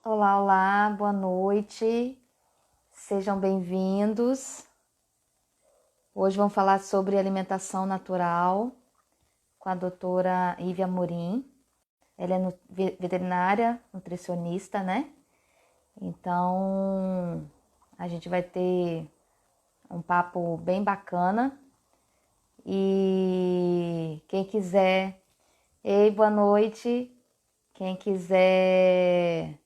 Olá, olá, boa noite, sejam bem-vindos. Hoje vamos falar sobre alimentação natural com a doutora Ivy Amorim. Ela é veterinária, nutricionista, né? Então, a gente vai ter um papo bem bacana. E quem quiser, ei, boa noite, quem quiser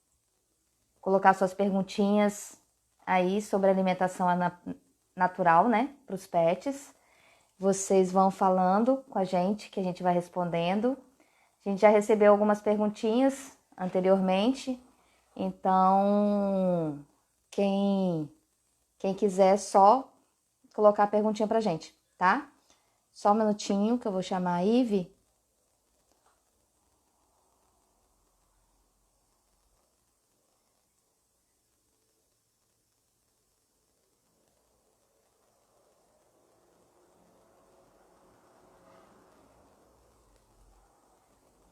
colocar suas perguntinhas aí sobre alimentação natural, né, para os pets. Vocês vão falando com a gente, que a gente vai respondendo. A gente já recebeu algumas perguntinhas anteriormente, então quem quiser só colocar a perguntinha pra gente, tá? Só um minutinho que eu vou chamar a Ivy.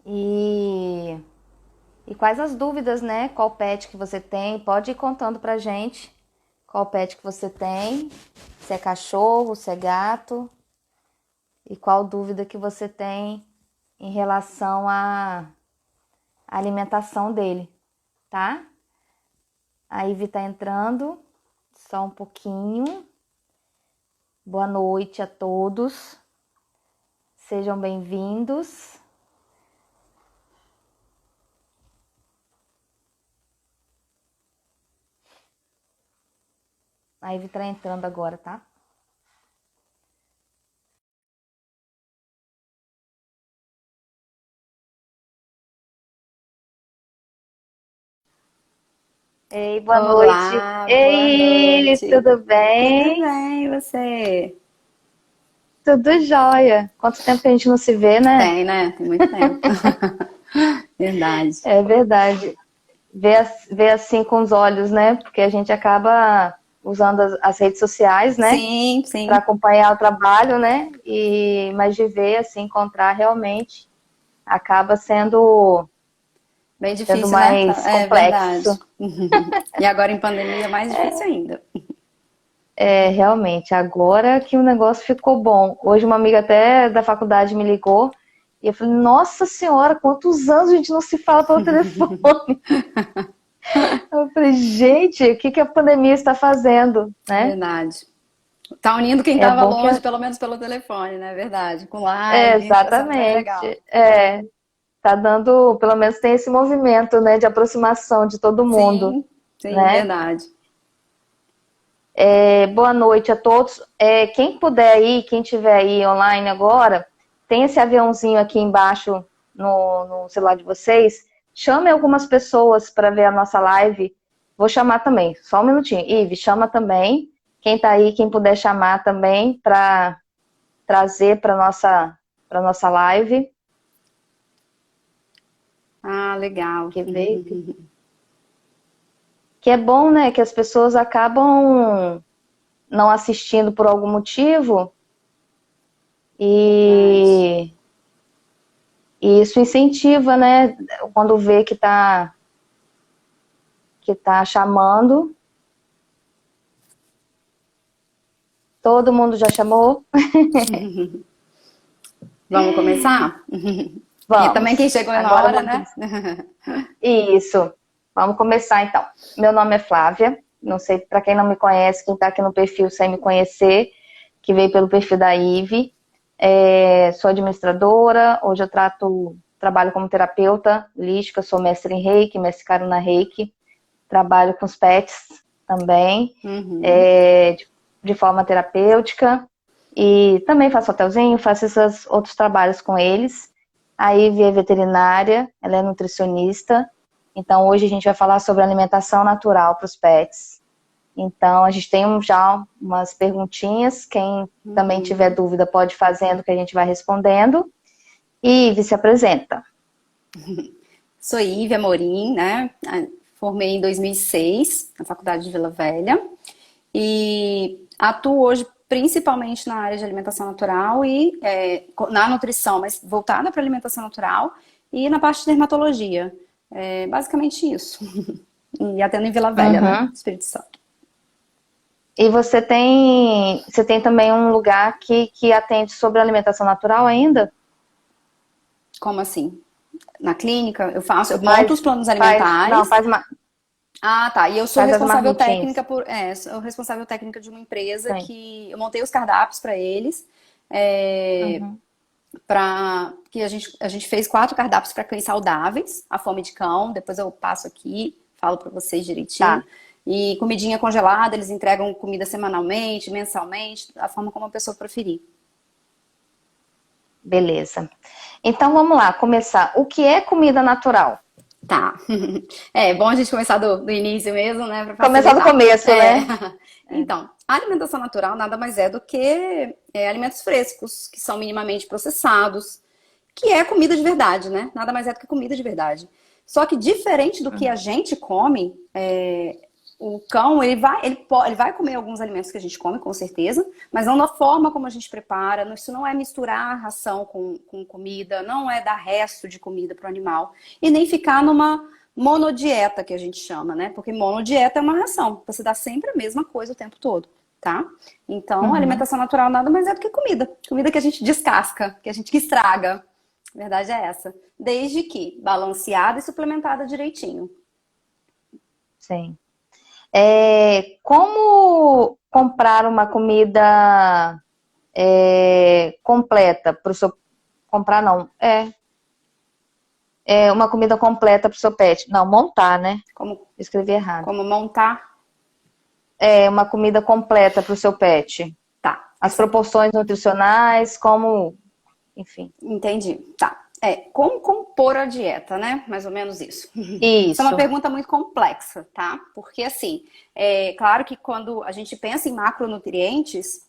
E quais as dúvidas, né? Qual pet que você tem? Pode ir contando pra gente qual pet que você tem, se é cachorro, se é gato, e qual dúvida que você tem em relação à alimentação dele, tá? A Ivy tá entrando, só um pouquinho. Boa noite a todos, sejam bem-vindos. A Ivy tá entrando agora, tá? Ei, boa noite. Olá, boa Ei, noite. tudo Tudo bem? bem, e você? Tudo jóia. Quanto tempo que a gente não se vê, né? Tem, né? Tem muito tempo. Verdade. É verdade. Ver assim com os olhos, né? Porque a gente acaba usando as redes sociais, né? Sim, Para sim. acompanhar o trabalho, né? Mas de ver, assim, encontrar realmente acaba Bem sendo difícil, né? mais É verdade. complexo. E agora em pandemia é mais difícil ainda. É, realmente, agora que o negócio ficou bom. Hoje uma amiga até da faculdade me ligou e eu falei, nossa senhora, quantos anos a gente não se fala pelo telefone? Eu falei, gente, o que que a pandemia está fazendo, né? Verdade. Tá unindo quem É tava bom que longe, pelo menos pelo telefone, né? Verdade. Com é live, tá sendo bem legal. exatamente, tá dando, pelo menos tem esse movimento, né, de aproximação de todo mundo, Sim, sim, né? verdade. Boa noite a todos. Quem puder aí, quem estiver aí online agora, tem esse aviãozinho aqui embaixo no celular de vocês. Chame algumas pessoas para ver a nossa live. Vou chamar também, só um minutinho. Ive, chama também. Quem tá aí, quem puder chamar também para trazer para nossa live. Ah, legal. Que veio. Que é bom, né? Que as pessoas acabam não assistindo por algum motivo Verdade. e E isso incentiva, né? Quando vê que tá chamando, todo mundo já chamou? Vamos começar? E também quem Vamos. chegou na Agora hora, vamos né? começar. Isso. Vamos começar então. Meu nome é Flávia. Não sei, para quem não me conhece, quem está aqui no perfil sem me conhecer, que veio pelo perfil da Ive. Sou administradora. Hoje eu trabalho como terapeuta holística, sou mestre em Reiki, mestre Karuna Reiki. Trabalho com os pets também, Uhum. é, de forma terapêutica. E também faço hotelzinho, faço esses outros trabalhos com eles. A Ivy é veterinária, ela é nutricionista. Então, hoje a gente vai falar sobre alimentação natural para os pets. Então, a gente tem já umas perguntinhas. Quem também tiver Uhum. dúvida pode ir fazendo que a gente vai respondendo. E Ivy se apresenta. Sou Ive Amorim, né? Formei em 2006 na Faculdade de Vila Velha e atuo hoje principalmente na área de alimentação natural e na nutrição, mas voltada para alimentação natural e na parte de dermatologia. É basicamente isso. E atendo em Vila Velha, né? Uhum. Espírito Santo. E você tem também um lugar que atende sobre alimentação natural ainda? Como assim? Na clínica, eu monto os Faz, planos não, alimentares. faz, Ah, tá. E eu sou faz as responsável marmitinhas. técnica sou responsável técnica de uma empresa Sim. que eu montei os cardápios para eles. É, Uhum. para que a gente fez 4 cardápios para cães saudáveis, a fome de cão. Depois eu passo aqui, falo para vocês direitinho. Tá, E comidinha congelada, eles entregam comida semanalmente, mensalmente, da forma como a pessoa preferir. beleza. Então vamos lá, começar. O que é comida natural? Tá. É bom a gente começar do início mesmo, né, para Começar do facilitar. começo, É. né? É. Então, a alimentação natural nada mais é do que alimentos frescos, que são minimamente processados, que é comida de verdade, né? Nada mais é do que comida de verdade. Só que diferente do que a Uhum. gente come, o cão, ele vai comer alguns alimentos que a gente come, com certeza, mas não da forma como a gente prepara. Isso não é misturar ração com comida, não é dar resto de comida para o animal, e nem ficar numa monodieta, que a gente chama, né? Porque monodieta é uma ração, você dá sempre a mesma coisa o tempo todo, tá? Então, a Uhum. alimentação natural nada mais é do que comida. Comida que a gente descasca, que a gente estraga. A verdade é essa. Desde que balanceada e suplementada direitinho. Sim. Como comprar uma comida completa para o seu. Comprar não. É uma comida completa para o seu pet. Não, montar, né? Como, Escrevi errado. como montar? É uma comida completa para o seu pet. Tá. As proporções nutricionais, como. Enfim. Entendi. Tá. Como compor a dieta, né? Mais ou menos isso. Isso é uma Isso. pergunta muito complexa, tá? Porque, assim, é claro que quando a gente pensa em macronutrientes,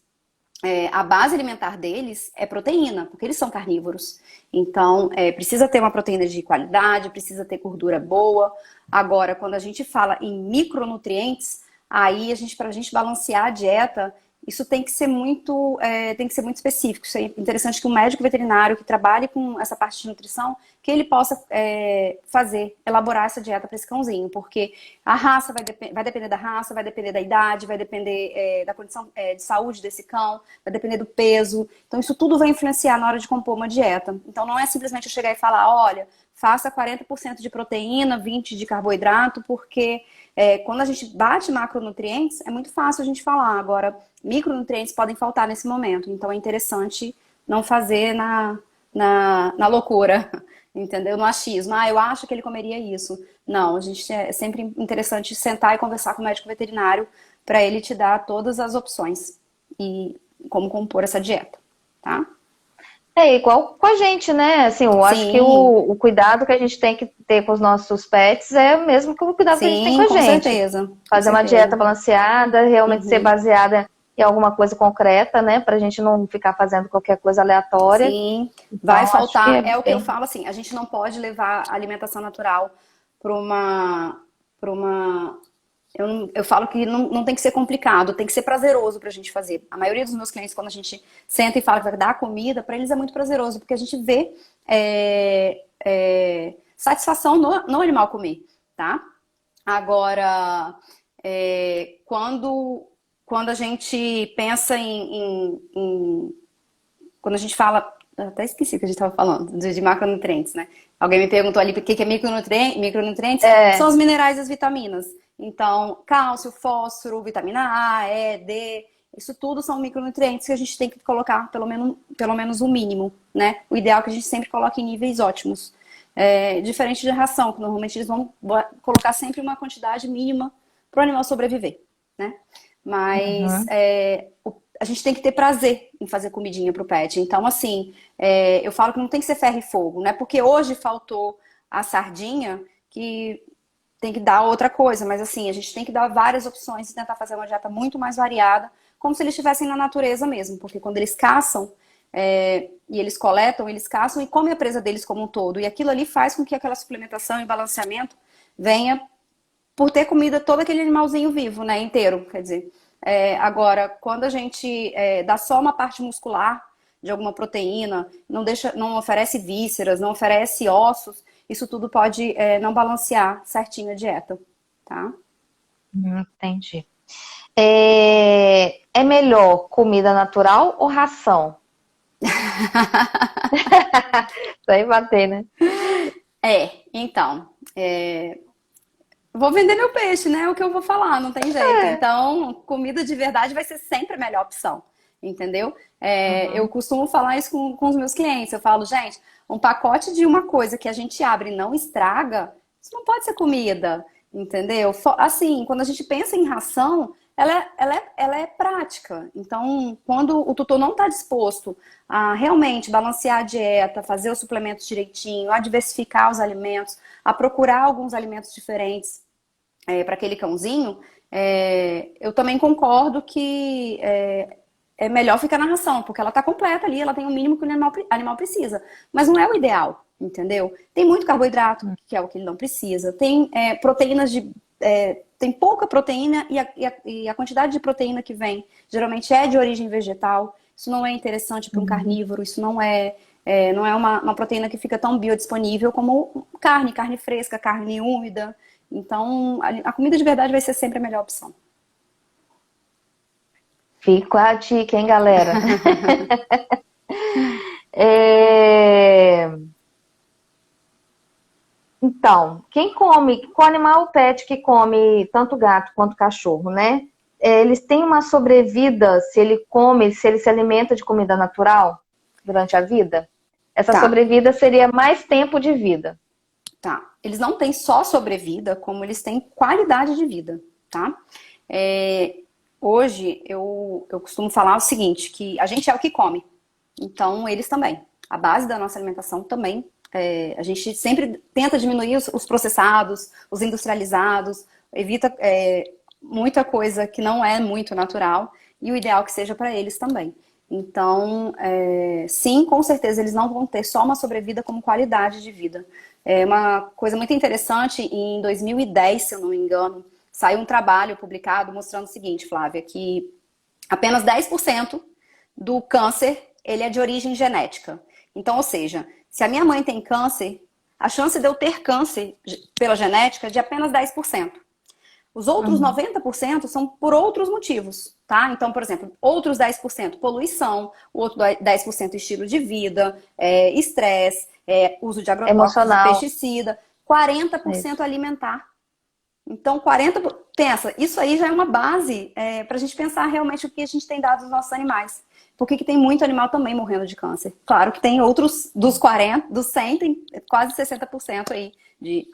a base alimentar deles é proteína, porque eles são carnívoros. Então, precisa ter uma proteína de qualidade, precisa ter gordura boa. Agora, quando a gente fala em micronutrientes, aí para a gente balancear a dieta, isso tem que ser muito específico. Isso é interessante que um médico veterinário que trabalhe com essa parte de nutrição, que ele possa elaborar essa dieta para esse cãozinho, porque a raça vai depender da raça, vai depender da idade, vai depender da condição de saúde desse cão, vai depender do peso. Então, isso tudo vai influenciar na hora de compor uma dieta. Então, não é simplesmente eu chegar e falar, olha, faça 40% de proteína, 20% de carboidrato, porque quando a gente bate macronutrientes, é muito fácil a gente falar. Agora, micronutrientes podem faltar nesse momento. Então, é interessante não fazer na loucura, entendeu? No achismo. Ah, eu acho que ele comeria isso. Não, é sempre interessante sentar e conversar com o médico veterinário para ele te dar todas as opções e como compor essa dieta, tá? É igual com a gente, né? Assim, eu acho que Sim, o cuidado que a gente tem que ter com os nossos pets é o mesmo que o cuidado que a gente tem com sim, a com gente. certeza, com Fazer uma dieta certeza. balanceada, realmente ser Uhum. baseada em alguma coisa concreta, né? Pra gente não ficar fazendo qualquer coisa aleatória. Sim, vai Então, acho que faltar. é É o que eu bem. falo assim, a gente não pode levar a alimentação natural para uma. Eu falo que não tem que ser complicado, tem que ser prazeroso pra gente fazer. A maioria dos meus clientes, quando a gente senta e fala que vai dar comida, pra eles é muito prazeroso, porque a gente vê satisfação no animal comer, tá? Agora, quando a gente pensa quando a gente fala, eu até esqueci o que a gente estava falando, de macronutrientes, né? Alguém me perguntou ali o que é micronutrientes. Micronutrientes são É, os minerais e as vitaminas. Então, cálcio, fósforo, vitamina A, E, D, isso tudo são micronutrientes que a gente tem que colocar pelo menos o mínimo, né? O ideal é que a gente sempre coloque em níveis ótimos. Diferente de ração, que normalmente eles vão colocar sempre uma quantidade mínima para o animal sobreviver, né? Mas uhum. a gente tem que ter prazer em fazer comidinha pro pet. Então, assim, eu falo que não tem que ser ferro e fogo, né? Porque hoje faltou a sardinha, que tem que dar outra coisa, mas assim, a gente tem que dar várias opções e tentar fazer uma dieta muito mais variada, como se eles estivessem na natureza mesmo, porque quando eles caçam e eles coletam, eles caçam e comem a presa deles como um todo. E aquilo ali faz com que aquela suplementação e balanceamento venha por ter comida todo aquele animalzinho vivo, né, inteiro, quer dizer. Agora, quando a gente dá só uma parte muscular de alguma proteína, não oferece vísceras, não oferece ossos, isso tudo pode não balancear certinho a dieta, tá? Entendi. É melhor comida natural ou ração? Isso aí bater, né? Então, vou vender meu peixe, né? É o que eu vou falar, não tem jeito. Então, comida de verdade vai ser sempre a melhor opção, entendeu? Eu Uhum. costumo falar isso com os meus clientes. Eu falo, gente, um pacote de uma coisa que a gente abre e não estraga, isso não pode ser comida, entendeu? Assim, quando a gente pensa em ração, ela é prática. Então, quando o tutor não está disposto a realmente balancear a dieta, fazer os suplementos direitinho, a diversificar os alimentos, a procurar alguns alimentos diferentes, para aquele cãozinho, eu também concordo que é melhor ficar na ração, porque ela está completa ali, ela tem o mínimo que o animal precisa. Mas não é o ideal, entendeu? Tem muito carboidrato, que é o que ele não precisa. Tem proteínas tem pouca proteína e a quantidade de proteína que vem geralmente é de origem vegetal. Isso não é interessante para um Uhum. carnívoro, isso não é uma proteína que fica tão biodisponível como carne fresca, carne úmida. Então, a comida de verdade vai ser sempre a melhor opção. Fica a dica, hein, galera? É, Então, quem come, com animal pet que come tanto gato quanto cachorro, né? Eles têm uma sobrevida se ele come, se ele se alimenta de comida natural durante a vida? Essa Tá, sobrevida seria mais tempo de vida. tá. Eles não têm só sobrevida, como eles têm qualidade de vida, tá? É, hoje eu costumo falar o seguinte, que a gente é o que come. Então, eles também. A base da nossa alimentação também. A gente sempre tenta diminuir os processados, os industrializados, evita muita coisa que não é muito natural e o ideal que seja para eles também. Então, sim, com certeza eles não vão ter só uma sobrevida como qualidade de vida. É uma coisa muito interessante, em 2010, se eu não me engano, saiu um trabalho publicado mostrando o seguinte, Flávia, que apenas 10% do câncer ele é de origem genética. Então, ou seja, se a minha mãe tem câncer, a chance de eu ter câncer pela genética é de apenas 10%. Os outros Uhum. 90% são por outros motivos, tá? Então, por exemplo, outros 10% poluição, o outro 10% estilo de vida, estresse, uso de agrotóxicos e Emocional. pesticida, 40% Isso. alimentar. Então, 40, pensa, isso aí já é uma base para a gente pensar realmente o que a gente tem dado aos nossos animais. Por que que tem muito animal também morrendo de câncer? Claro que tem outros, dos 40, dos 100, tem quase 60% aí de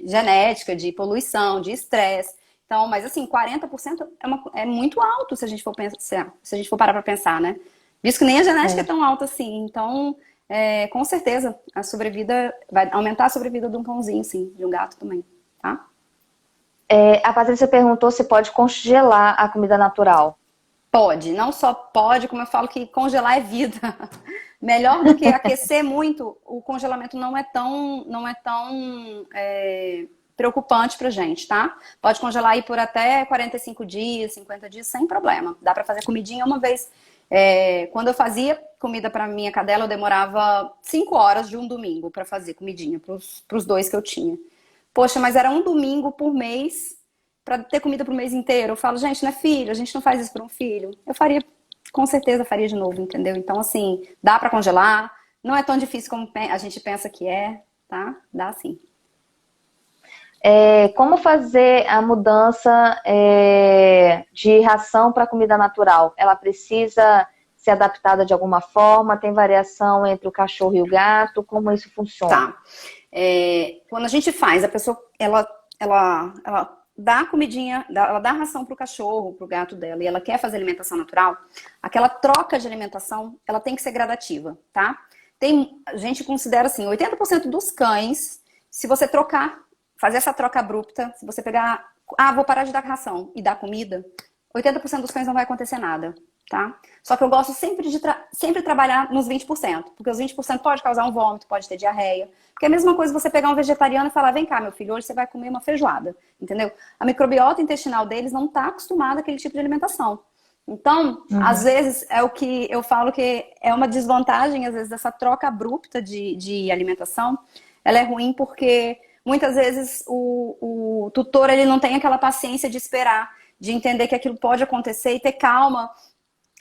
genética, de poluição, de estresse. Então, mas assim, 40% é muito alto se a gente for pensar, se a gente for parar para pensar, né? Visto que nem a genética é É. tão alta assim. Então, com certeza, a sobrevida vai aumentar a sobrevida de um cãozinho, sim, de um gato também, tá? A Patrícia perguntou se pode congelar a comida natural. Pode, não só pode, como eu falo que congelar é vida. Melhor do que aquecer muito, o congelamento não é tão preocupante pra gente, tá? Pode congelar aí por até 45 dias, 50 dias, sem problema. Dá pra fazer comidinha uma vez. Quando eu fazia comida pra minha cadela, eu demorava 5 horas de um domingo pra fazer comidinha pros dois que eu tinha. Poxa, mas era um domingo por mês para ter comida pro mês inteiro. Eu falo, gente, não é filho, a gente não faz isso para um filho. Eu faria, com certeza faria de novo, entendeu? Então, assim, dá para congelar, não é tão difícil como a gente pensa que é, tá? Dá sim. Como fazer a mudança de ração para comida natural? Ela precisa ser adaptada de alguma forma? Tem variação entre o cachorro e o gato? Como isso funciona? Tá. Quando a gente faz, a pessoa, ela dá a comidinha, ela dá a ração pro cachorro, pro gato dela, e ela quer fazer alimentação natural, aquela troca de alimentação, ela tem que ser gradativa, tá? A gente considera assim, 80% dos cães, se você trocar, fazer essa troca abrupta, se você pegar, vou parar de dar ração e dar comida, 80% dos cães não vai acontecer nada, tá? Só que eu gosto sempre de sempre trabalhar nos 20%, porque os 20% pode causar um vômito, pode ter diarreia. Porque é a mesma coisa você pegar um vegetariano e falar, vem cá, meu filho, hoje você vai comer uma feijoada, entendeu? A microbiota intestinal deles não está acostumada àquele tipo de alimentação. Então, às Uhum. vezes, é o que eu falo que é uma desvantagem, às vezes, dessa troca abrupta de alimentação. Ela é ruim porque muitas vezes o tutor ele não tem aquela paciência de esperar, de entender que aquilo pode acontecer e ter calma,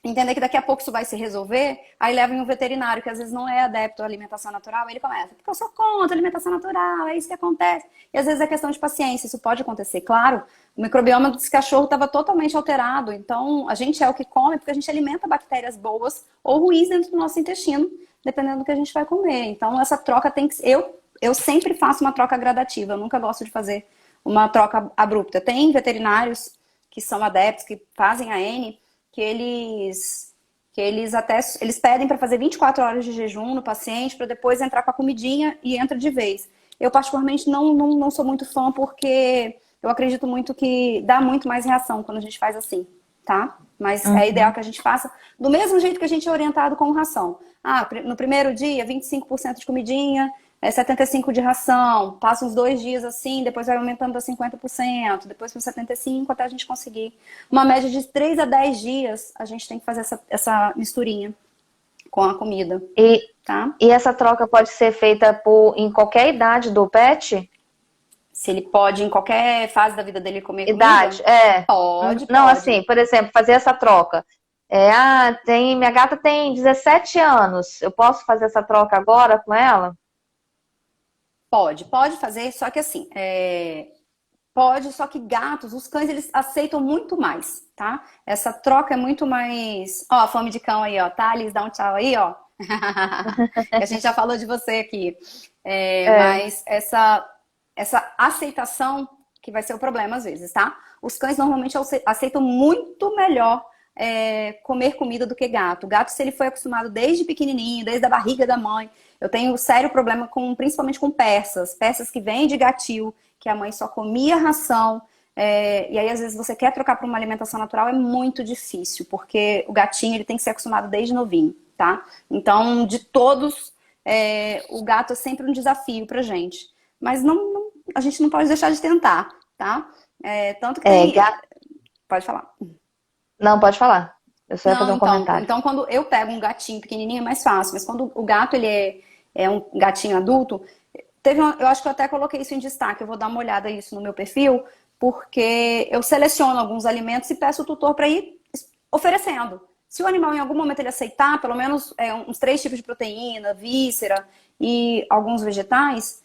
entender que daqui a pouco isso vai se resolver, aí leva em um veterinário que às vezes não é adepto à alimentação natural, aí ele começa, porque eu sou contra a alimentação natural, é isso que acontece. E às vezes é questão de paciência, isso pode acontecer. Claro, o microbioma desse cachorro estava totalmente alterado, então a gente é o que come porque a gente alimenta bactérias boas ou ruins dentro do nosso intestino, dependendo do que a gente vai comer. Então essa troca tem que ser... Eu sempre faço uma troca gradativa, eu nunca gosto de fazer uma troca abrupta. Tem veterinários que são adeptos, que fazem a N, que eles pedem para fazer 24 horas de jejum no paciente para depois entrar com a comidinha e entra de vez. Eu particularmente não sou muito fã porque eu acredito muito que dá muito mais reação quando a gente faz assim, tá? Mas é ideal que a gente faça do mesmo jeito que a gente é orientado com ração. Ah, no primeiro dia 25% de comidinha, 75% de ração, passa uns 2 dias assim, depois vai aumentando para 50%, depois para 75% até a gente conseguir. Uma média de 3 a 10 dias, a gente tem que fazer essa misturinha com a comida, tá? E essa troca pode ser feita em qualquer idade do pet? Se ele pode, em qualquer fase da vida dele, comer Idade, comida? Pode, Não, pode. assim, por exemplo, fazer essa troca. Minha gata tem 17 anos, eu posso fazer essa troca agora com ela? Pode fazer, só que assim, pode, só que gatos, os cães, eles aceitam muito mais, tá? Essa troca é muito mais... Ó, a fome de cão aí, ó, Thales, dá um tchau aí, ó. A gente já falou de você aqui. Mas essa aceitação que vai ser o problema às vezes, tá? Os cães normalmente aceitam muito melhor comer comida do que gato. O gato, se ele foi acostumado desde pequenininho, desde a barriga da mãe, eu tenho sério problema principalmente com persas que vêm de gatil, que a mãe só comia ração, e aí às vezes você quer trocar para uma alimentação natural, é muito difícil, porque o gatinho ele tem que ser acostumado desde novinho, tá? Então, de todos, o gato é sempre um desafio pra gente. Mas a gente não pode deixar de tentar, tá? Tanto que tem... Pode falar. Não, pode falar. Eu só ia fazer um comentário. Então, quando eu pego um gatinho pequenininho é mais fácil, mas quando o gato ele é um gatinho adulto, eu acho que eu até coloquei isso em destaque, eu vou dar uma olhada nisso no meu perfil, porque eu seleciono alguns alimentos e peço o tutor para ir oferecendo. Se o animal em algum momento ele aceitar, pelo menos uns 3 tipos de proteína, víscera e alguns vegetais,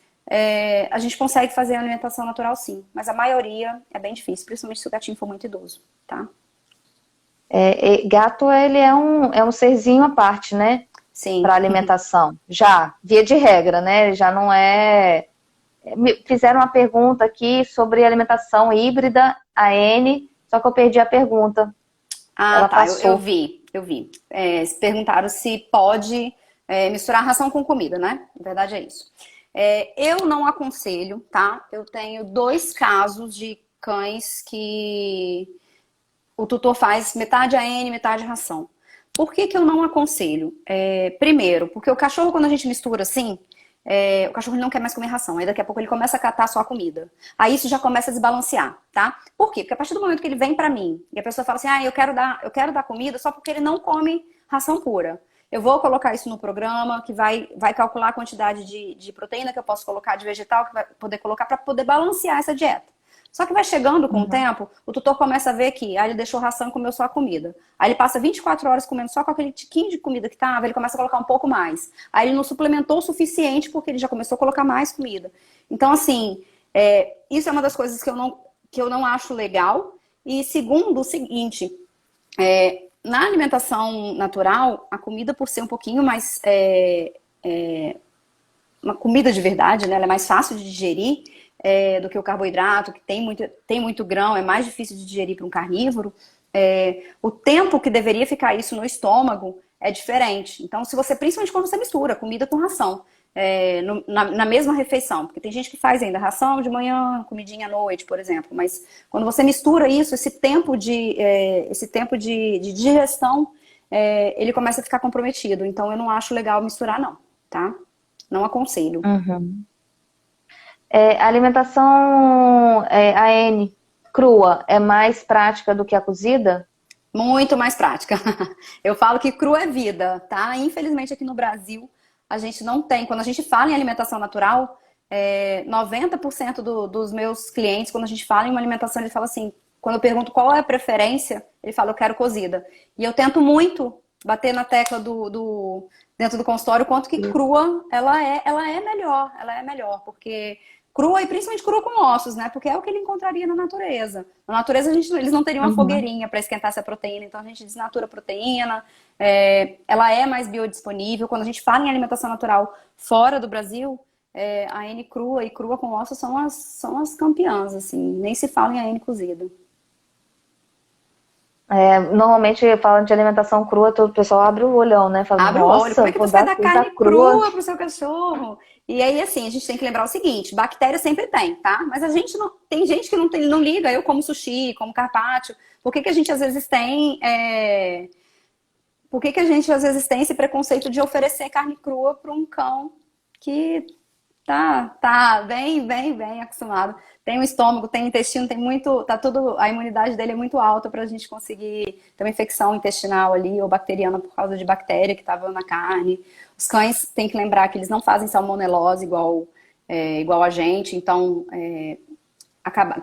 a gente consegue fazer a alimentação natural sim, mas a maioria é bem difícil, principalmente se o gatinho for muito idoso, tá? Gato, ele é um serzinho à parte, né? Sim. Para alimentação. Já, via de regra, né? Ele já não é... Me fizeram uma pergunta aqui sobre alimentação híbrida, a N, só que eu perdi a pergunta. Ela passou. Eu vi. Perguntaram se pode misturar ração com comida, né? Na verdade é isso. Eu não aconselho, tá? Eu tenho 2 casos de cães que o tutor faz metade AN, metade ração. Por que eu não aconselho? Primeiro, porque o cachorro, quando a gente mistura assim, o cachorro não quer mais comer ração. Aí daqui a pouco ele começa a catar só a comida. Aí isso já começa a desbalancear, tá? Por quê? Porque a partir do momento que ele vem pra mim e a pessoa fala assim, eu quero dar comida só porque ele não come ração pura. Eu vou colocar isso no programa, que vai calcular a quantidade de proteína que eu posso colocar, de vegetal que vai poder colocar para poder balancear essa dieta. Só que vai chegando com o tempo, o tutor começa a ver que ele deixou ração e comeu só a comida. Aí ele passa 24 horas comendo só com aquele tiquinho de comida que tava, ele começa a colocar um pouco mais. Aí ele não suplementou o suficiente porque ele já começou a colocar mais comida. Então, assim, isso é uma das coisas que eu não acho legal. E segundo, o seguinte, na alimentação natural, a comida, por ser um pouquinho mais... uma comida de verdade, né? Ela é mais fácil de digerir do que o carboidrato, que tem muito grão, é mais difícil de digerir para um carnívoro. O tempo que deveria ficar isso no estômago é diferente. Então, principalmente quando você mistura comida com ração, na mesma refeição, porque tem gente que faz ainda ração de manhã, comidinha à noite, por exemplo, mas quando você mistura isso, esse tempo de digestão, ele começa a ficar comprometido. Então, eu não acho legal misturar, não, tá? Não aconselho. Uhum. A alimentação AN crua é mais prática do que a cozida? Muito mais prática. Eu falo que cru é vida, tá? Infelizmente aqui no Brasil a gente não tem. Quando a gente fala em alimentação natural, 90% dos meus clientes, quando a gente fala em uma alimentação, eles falam assim, quando eu pergunto qual é a preferência, ele fala, eu quero cozida. E eu tento muito bater na tecla dentro do consultório, o quanto que crua ela é melhor, porque crua e principalmente crua com ossos, né? Porque é o que ele encontraria na natureza. Na natureza eles não teriam uma Uhum. fogueirinha para esquentar essa proteína, então a gente desnatura a proteína, ela é mais biodisponível. Quando a gente fala em alimentação natural fora do Brasil, a N crua e crua com ossos são as campeãs, assim, nem se fala em AN cozida. Normalmente, falando de alimentação crua, todo o pessoal abre o olhão, né? Fala, Abre o olho, como nossa, é que vou você vai dar dar coisa carne crua. crua pro seu cachorro? E aí, assim, a gente tem que lembrar o seguinte, bactéria sempre tem, tá? Mas a gente não, tem gente que não liga, eu como sushi, como carpaccio, por que que a gente às vezes tem, por que que a gente às vezes tem esse preconceito de oferecer carne crua para um cão que tá bem acostumado. Tem o estômago, tem o intestino, tem muito, tá tudo, a imunidade dele é muito alta para a gente conseguir ter uma infecção intestinal ali ou bacteriana por causa de bactéria que estava na carne. Os cães tem que lembrar que eles não fazem salmonelose igual a gente, então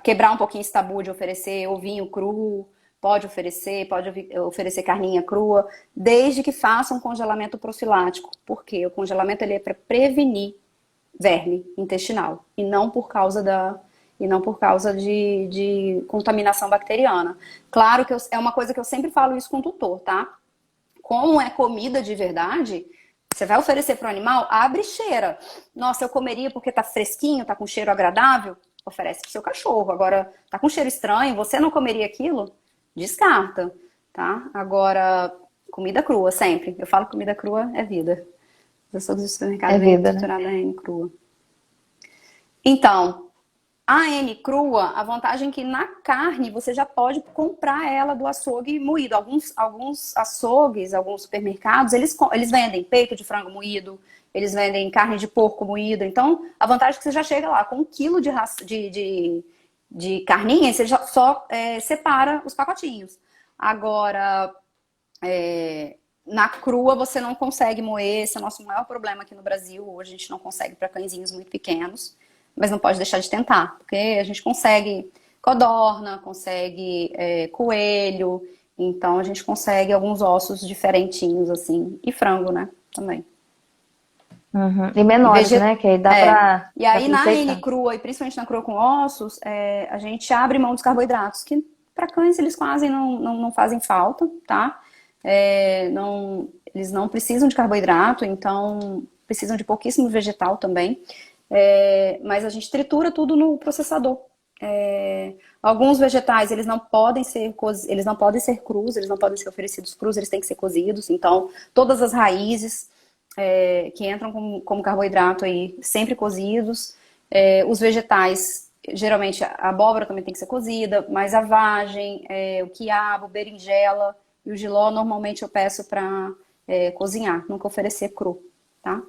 quebrar um pouquinho esse tabu de oferecer ovinho cru, pode oferecer carninha crua, desde que faça um congelamento profilático, porque o congelamento ele é para prevenir verme intestinal e não por causa de contaminação bacteriana. Claro que é uma coisa que eu sempre falo isso com o tutor, tá? Como é comida de verdade, você vai oferecer para o animal, abre e cheira. Nossa, eu comeria porque tá fresquinho, tá com cheiro agradável? Oferece pro seu cachorro. Agora, tá com cheiro estranho, você não comeria aquilo? Descarta, tá? Agora, comida crua, sempre. Eu falo que comida crua é vida. As pessoas do É supermercado vêm vida, né? triturada N crua. Então, a N crua, a vantagem é que na carne você já pode comprar ela do açougue moído. Alguns açougues, alguns supermercados, eles vendem peito de frango moído, eles vendem carne de porco moída. Então, a vantagem é que você já chega lá com 1 quilo de carninha e você já só separa os pacotinhos. Agora, na crua você não consegue moer, esse é o nosso maior problema aqui no Brasil. Hoje a gente não consegue para cãezinhos muito pequenos, mas não pode deixar de tentar, porque a gente consegue codorna, consegue coelho, então a gente consegue alguns ossos diferentinhos assim, e frango, né, também. Uhum. E E menores, veget... né? Que aí dá É. pra, E dá aí pra ir na N secando. crua, e principalmente na crua com ossos, a gente abre mão dos carboidratos, que para cães eles quase não fazem falta, tá? Eles não precisam de carboidrato, então precisam de pouquíssimo vegetal também. Mas a gente tritura tudo no processador. Alguns vegetais eles não podem ser crus, eles não podem ser oferecidos crus, eles têm que ser cozidos. Então, todas as raízes que entram como carboidrato aí, sempre cozidos. Os vegetais, geralmente a abóbora também tem que ser cozida, mas a vagem, o quiabo, berinjela e o jiló, normalmente eu peço para cozinhar, nunca oferecer cru, tá?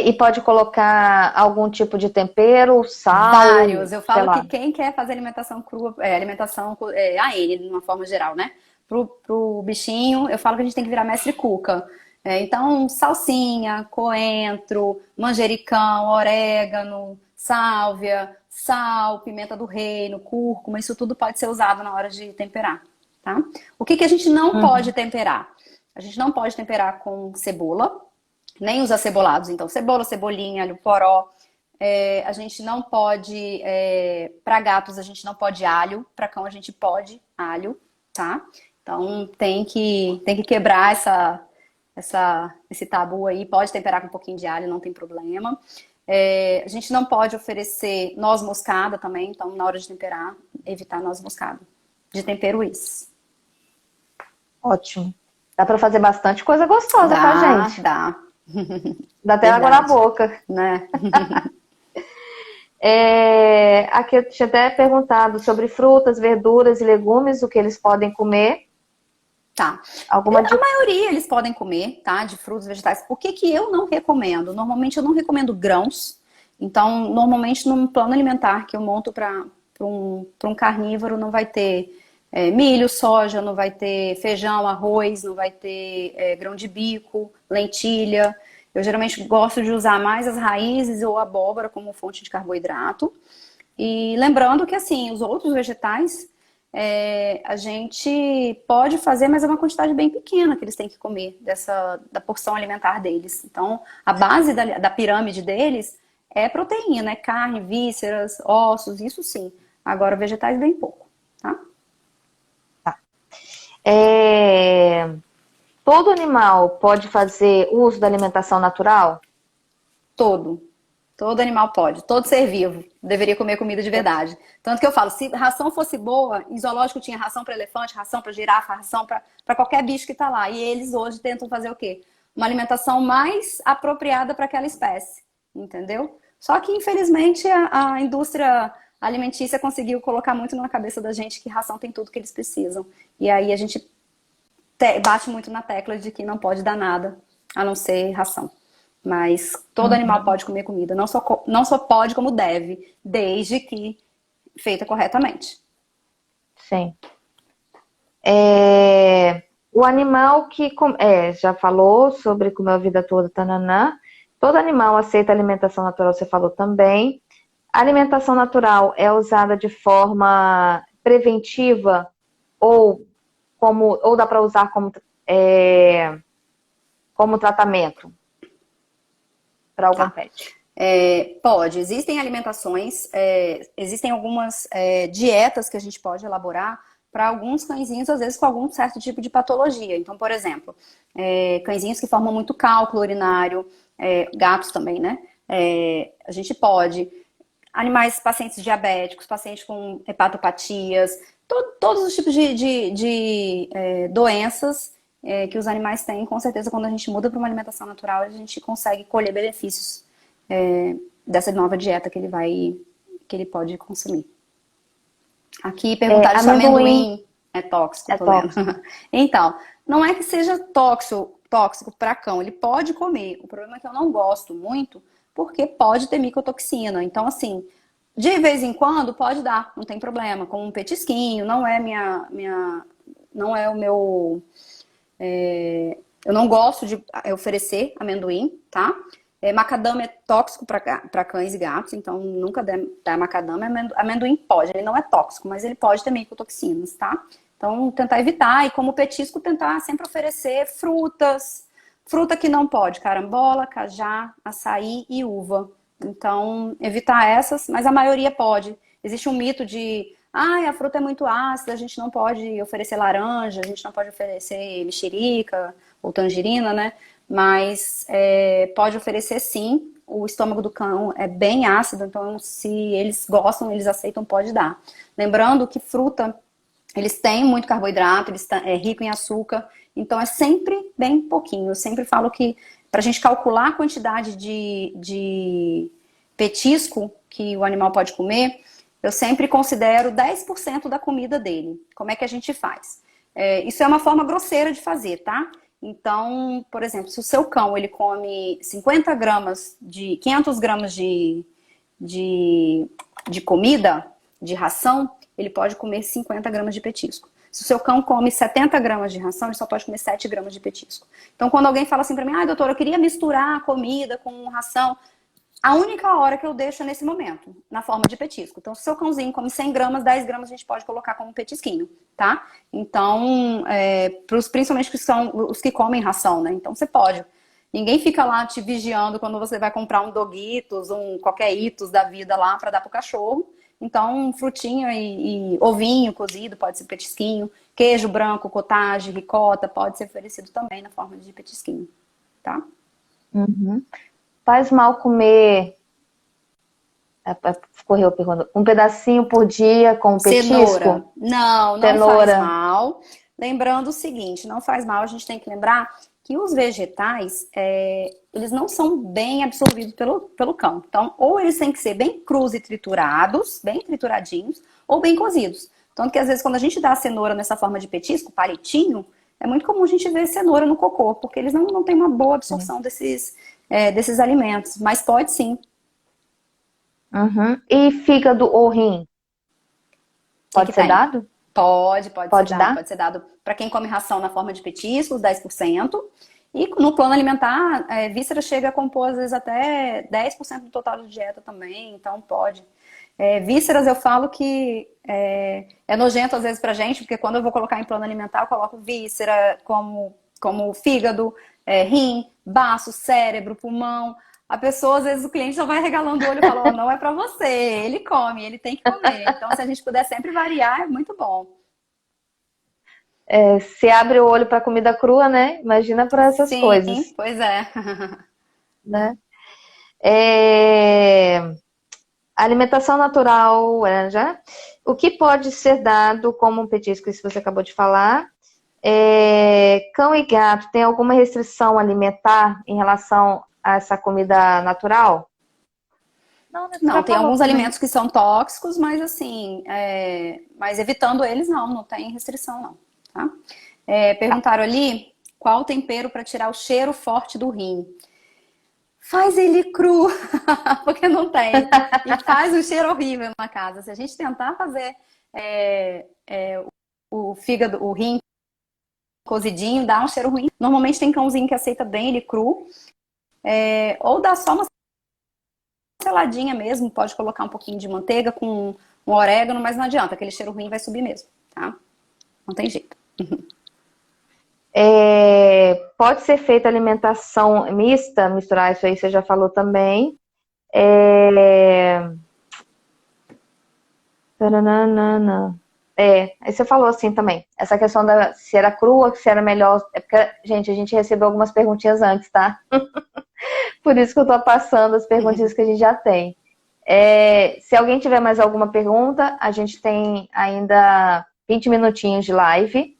E pode colocar algum tipo de tempero, sal, Vários. Eu sei falo que lá. quem quer fazer alimentação crua, alimentação AN, de uma forma geral, né? Pro bichinho, eu falo que a gente tem que virar mestre cuca. Então, salsinha, coentro, manjericão, orégano, sálvia, sal, pimenta do reino, cúrcuma, isso tudo pode ser usado na hora de temperar, tá? O que que a gente não pode Uhum. temperar? A gente não pode temperar com cebola, nem os acebolados. Então, cebola, cebolinha, alho poró. A gente não pode, para gatos, a gente não pode alho, para cão a gente pode alho, tá? Então tem que quebrar esse tabu aí, pode temperar com um pouquinho de alho, não tem problema. A gente não pode oferecer noz moscada também, então na hora de temperar, evitar noz moscada. De tempero isso. Ótimo. Dá pra fazer bastante coisa gostosa com a Dá, gente. dá. Dá até água na Verdade, boca. né? Aqui eu tinha até perguntado sobre frutas, verduras e legumes, o que eles podem comer. Tá. Alguma A dica? maioria eles podem comer, tá? De frutos, vegetais. Por que que eu não recomendo? Normalmente eu não recomendo grãos. Então, normalmente num plano alimentar que eu monto para um carnívoro, não vai ter milho, soja, não vai ter feijão, arroz, não vai ter grão de bico, lentilha. Eu geralmente gosto de usar mais as raízes ou a abóbora como fonte de carboidrato. E lembrando que, assim, os outros vegetais, a gente pode fazer, mas é uma quantidade bem pequena que eles têm que comer da porção alimentar deles. Então, a base da pirâmide deles é proteína, é carne, vísceras, ossos, isso sim. Agora, vegetais bem pouco, tá? É, todo animal pode fazer uso da alimentação natural? Todo. Todo animal pode. Todo ser vivo deveria comer comida de verdade. Tanto que eu falo, se ração fosse boa, em zoológico tinha ração para elefante, ração para girafa, ração para qualquer bicho que tá lá. E eles hoje tentam fazer o quê? Uma alimentação mais apropriada para aquela espécie. Entendeu? Só que, infelizmente, a indústria alimentícia conseguiu colocar muito na cabeça da gente que ração tem tudo que eles precisam. E aí a gente bate muito na tecla de que não pode dar nada a não ser ração. Mas todo animal pode comer comida, não só pode como deve, desde que feita corretamente. Sim. O animal que já falou sobre comer a vida toda, tananã. Todo animal aceita alimentação natural, você falou também. A alimentação natural é usada de forma preventiva ou dá para usar como tratamento para algum pet? Pode. Existem alimentações, existem algumas dietas que a gente pode elaborar para alguns cãezinhos, às vezes com algum certo tipo de patologia. Então, por exemplo, cãezinhos que formam muito cálculo urinário, gatos também, né? A gente pode. Animais, pacientes diabéticos, pacientes com hepatopatias, todos os tipos de doenças que os animais têm, com certeza, quando a gente muda para uma alimentação natural, a gente consegue colher benefícios dessa nova dieta que ele pode consumir. Aqui perguntaram se amendoim é tóxico, tô vendo. Então, não é que seja tóxico para cão, ele pode comer. O problema é que eu não gosto muito, porque pode ter micotoxina. Então, assim, de vez em quando pode dar, não tem problema. Como um petisquinho, não é não é o meu. Eu não gosto de oferecer amendoim, tá? Macadâmia é tóxico para cães e gatos, então nunca dá macadâmia. Amendoim pode, ele não é tóxico, mas ele pode ter micotoxinas, tá? Então, tentar evitar. E como petisco, tentar sempre oferecer frutas. Fruta que não pode, carambola, cajá, açaí e uva. Então, evitar essas, mas a maioria pode. Existe um mito de, a fruta é muito ácida, a gente não pode oferecer laranja, a gente não pode oferecer mexerica ou tangerina, né? Mas pode oferecer sim. O estômago do cão é bem ácido, então se eles gostam, eles aceitam, pode dar. Lembrando que fruta, eles têm muito carboidrato, é rico em açúcar, então é sempre bem pouquinho. Eu sempre falo que para a gente calcular a quantidade de petisco que o animal pode comer, eu sempre considero 10% da comida dele. Como é que a gente faz? Isso é uma forma grosseira de fazer, tá? Então, por exemplo, se o seu cão ele come 500 gramas de comida, de ração, ele pode comer 50 gramas de petisco. Se o seu cão come 70 gramas de ração, ele só pode comer 7 gramas de petisco. Então, quando alguém fala assim pra mim, doutora, eu queria misturar a comida com ração, a única hora que eu deixo é nesse momento, na forma de petisco. Então, se o seu cãozinho come 100 gramas, 10 gramas a gente pode colocar como petisquinho, tá? Então, principalmente que são os que comem ração, né? Então, você pode. Ninguém fica lá te vigiando quando você vai comprar um Dogitos, qualquer Itos da vida lá para dar pro cachorro. Então, frutinha e ovinho cozido pode ser petisquinho. Queijo branco, cottage, ricota pode ser oferecido também na forma de petisquinho, tá? Uhum. Faz mal comer, correu a pergunta, um pedacinho por dia com petisco? Cenoura. Não faz mal. Lembrando o seguinte, não faz mal, a gente tem que lembrar que os vegetais, eles não são bem absorvidos pelo cão. Então, ou eles têm que ser bem crus e triturados, bem trituradinhos, ou bem cozidos. Tanto que, às vezes, quando a gente dá a cenoura nessa forma de petisco, palitinho, é muito comum a gente ver cenoura no cocô, porque eles não têm uma boa absorção desses alimentos. Mas pode sim. Uhum. E fígado ou rim? Pode ser dado? Pode ser dar? Pode ser dado para quem come ração na forma de petiscos, 10%. E no plano alimentar, víscera chega a compor, às vezes, até 10% do total de dieta também, então pode. Vísceras eu falo que é nojento às vezes pra gente, porque quando eu vou colocar em plano alimentar, eu coloco víscera como fígado, rim, baço, cérebro, pulmão. A pessoa, às vezes, o cliente já vai regalando o olho e fala, "Ó, não é pra você, ele come, ele tem que comer." Então, se a gente puder sempre variar, é muito bom. Se abre o olho para comida crua, né? Imagina para essas Sim, coisas, pois é. né? É, alimentação natural, já. O que pode ser dado como um petisco, isso você acabou de falar. Cão e gato, tem alguma restrição alimentar em relação a essa comida natural? Não, né? Você Não, já tem falou alguns também. alimentos que são tóxicos, mas assim, mas evitando eles não tem restrição não, tá? Perguntaram ali qual o tempero para tirar o cheiro forte do rim. Faz ele cru, porque não tem. E faz um cheiro horrível na casa. Se a gente tentar fazer o fígado, o rim cozidinho, dá um cheiro ruim. Normalmente tem cãozinho que aceita bem ele cru, ou dá só uma seladinha mesmo, pode colocar um pouquinho de manteiga com um orégano, mas não adianta, aquele cheiro ruim vai subir mesmo, tá? Não tem jeito. Pode ser feita alimentação mista, misturar isso aí, você já falou também. É... Taranana. Aí você falou assim também. Essa questão da se era crua, se era melhor. É porque, gente, a gente recebeu algumas perguntinhas antes, tá? Por isso que eu tô passando as perguntinhas que a gente já tem. Se alguém tiver mais alguma pergunta, a gente tem ainda 20 minutinhos de live.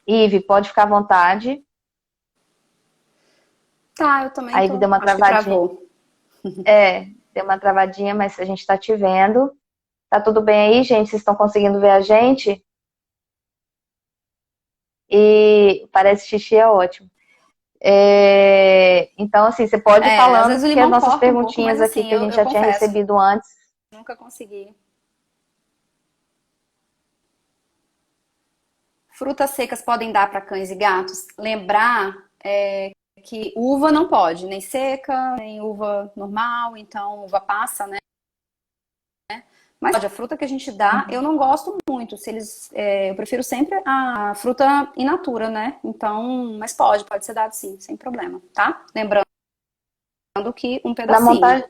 Ive, pode ficar à vontade. Tá, eu também A Ive tô. deu uma Acho que travadinha. travou. Deu uma travadinha, mas a gente tá te vendo. Tá tudo bem aí, gente? Vocês estão conseguindo ver a gente? E parece xixi é ótimo. Então, assim, você pode ir Às falando, vezes o porque as limão nossas corta um pouco, mas perguntinhas aqui assim, que a gente eu já tinha confesso, recebido antes. nunca consegui. Frutas secas podem dar para cães e gatos? Lembrar que uva não pode, nem seca, nem uva normal, então uva passa, né? Mas pode, a fruta que a gente dá, eu não gosto muito. Se eles, eu prefiro sempre a fruta in natura, né? Então, mas pode ser dado sim, sem problema, tá? Lembrando que um Na pedacinho. montagem,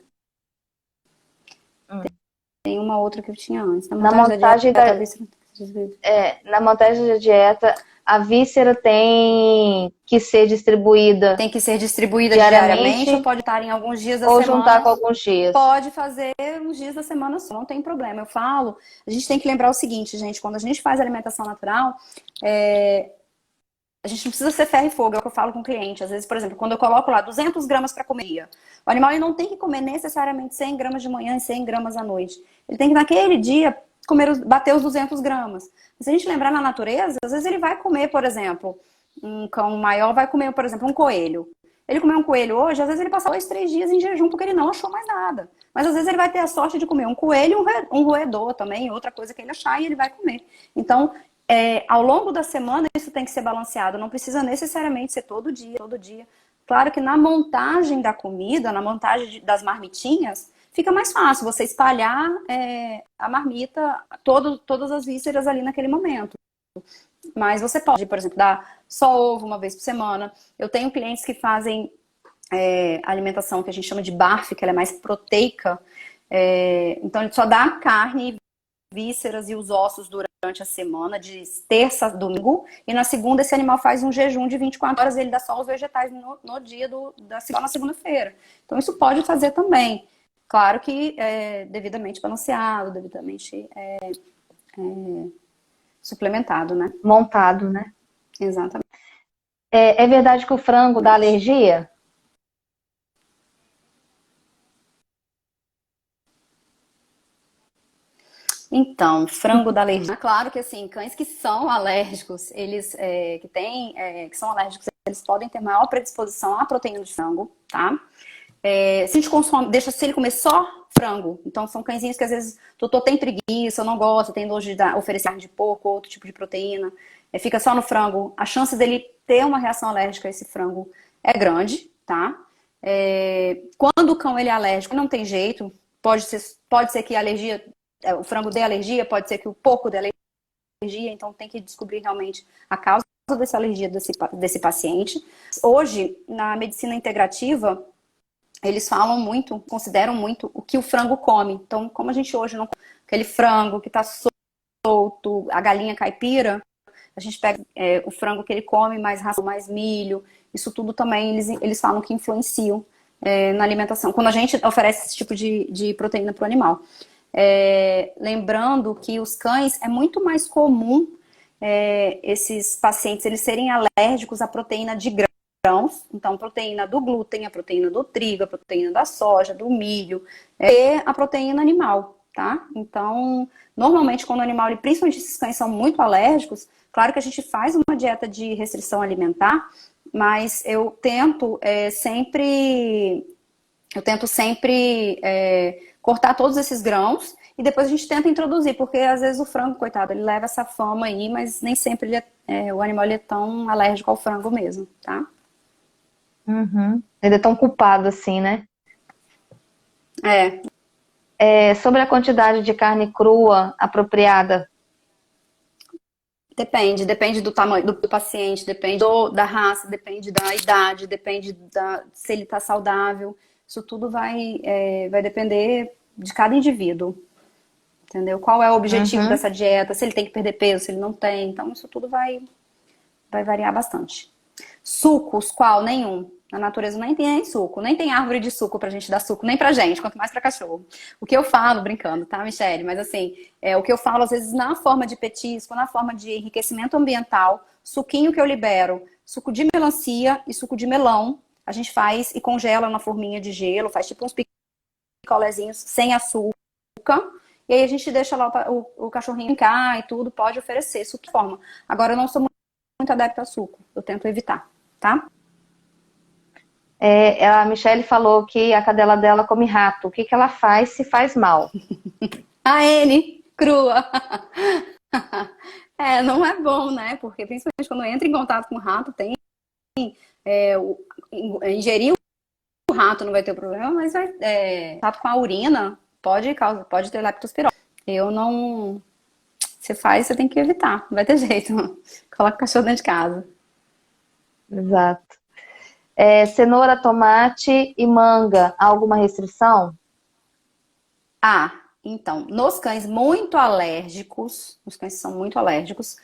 Tem uma outra que eu tinha antes. Na na montagem da dieta, montagem da, talvez. na montagem da dieta, a víscera tem que ser distribuída Tem que ser distribuída diariamente ou diariamente pode estar em alguns dias da ou juntar semana? com alguns dias. Pode fazer uns dias da semana só, não tem problema. Eu falo, a gente tem que lembrar o seguinte, gente, quando a gente faz alimentação natural, a gente não precisa ser ferro e fogo, é o que eu falo com o cliente. Às vezes, por exemplo, quando eu coloco lá 200 gramas para comer, o animal ele não tem que comer necessariamente 100 gramas de manhã e 100 gramas à noite. Ele tem que, naquele dia, bater os 200 gramas. Se a gente lembrar na natureza, às vezes ele vai comer, por exemplo, um cão maior vai comer, por exemplo, um coelho. Ele comeu um coelho hoje, às vezes ele passa 2, 3 dias em jejum porque ele não achou mais nada. Mas às vezes ele vai ter a sorte de comer um coelho e um roedor também, outra coisa que ele achar e ele vai comer. Então, ao longo da semana isso tem que ser balanceado, não precisa necessariamente ser todo dia, todo dia. Claro que na montagem da comida, na montagem das marmitinhas, fica mais fácil você espalhar a marmita, todas as vísceras ali naquele momento. Mas você pode, por exemplo, dar só ovo uma vez por semana. Eu tenho clientes que fazem alimentação que a gente chama de BARF, que ela é mais proteica. Então ele só dá carne, vísceras e os ossos durante a semana, de terça a domingo, e na segunda esse animal faz um jejum de 24 horas e ele dá só os vegetais no dia só na segunda-feira. Então isso pode fazer também. Claro que devidamente balanceado, devidamente suplementado, né? Montado, né? Exatamente. É verdade que o frango dá alergia? Então, frango da alergia. Claro que assim, cães que são alérgicos, eles que são alérgicos, eles podem ter maior predisposição à proteína de frango, tá? Se a gente consome, deixa se ele comer só frango, então são cãezinhos que às vezes doutor tem preguiça, não gosta, tem nojo de oferecer carne de porco, outro tipo de proteína, fica só no frango, a chance dele ter uma reação alérgica a esse frango é grande, tá? Quando o cão ele é alérgico, não tem jeito, pode ser que a alergia, o frango dê alergia, pode ser que o porco dê alergia, então tem que descobrir realmente a causa dessa alergia desse paciente. Hoje, na medicina integrativa, eles falam muito, consideram muito o que o frango come. Então, como a gente hoje não come aquele frango que está solto, a galinha caipira, a gente pega o frango que ele come, mais ração, mais milho, isso tudo também eles falam que influenciam na alimentação. Quando a gente oferece esse tipo de proteína para o animal. Lembrando que os cães, é muito mais comum esses pacientes eles serem alérgicos à proteína de grãos, então proteína do glúten, a proteína do trigo, a proteína da soja, do milho, e a proteína animal, tá? Então, normalmente quando o animal, principalmente esses cães são muito alérgicos, claro que a gente faz uma dieta de restrição alimentar, mas eu tento sempre cortar todos esses grãos e depois a gente tenta introduzir, porque às vezes o frango, coitado, ele leva essa fama aí, mas nem sempre o animal ele é tão alérgico ao frango mesmo, tá? Uhum. Ele é tão culpado assim, né? É, Sobre a quantidade de carne crua apropriada. depende do tamanho do paciente, depende da raça, depende da idade, depende se ele está saudável. Isso tudo vai depender de cada indivíduo, entendeu? Qual é o objetivo Uhum. dessa dieta, se ele tem que perder peso, se ele não tem. Então, isso tudo vai variar bastante. Sucos, qual? Nenhum. Na natureza nem tem nem suco, nem tem árvore de suco pra gente dar suco, nem pra gente, quanto mais pra cachorro. O que eu falo, brincando, tá, Michele? Mas assim, o que eu falo às vezes na forma de petisco, na forma de enriquecimento ambiental, suquinho que eu libero, suco de melancia e suco de melão, a gente faz e congela na forminha de gelo, faz tipo uns picolézinhos sem açúcar, e aí a gente deixa lá o cachorrinho brincar e tudo, pode oferecer suco de forma. Agora eu não sou muito adepta a suco, eu tento evitar, tá? A Michelle falou que a cadela dela come rato. O que que ela faz se faz mal? A N, crua. Não é bom, né? Porque principalmente quando entra em contato com o rato, ingerir o rato não vai ter problema, mas contato com a urina pode ter leptospirose. Eu não. Você tem que evitar, não vai ter jeito. Coloca o cachorro dentro de casa. Exato. Cenoura, tomate e manga. Há alguma restrição? Então, nos cães muito alérgicos, os cães que são muito alérgicos,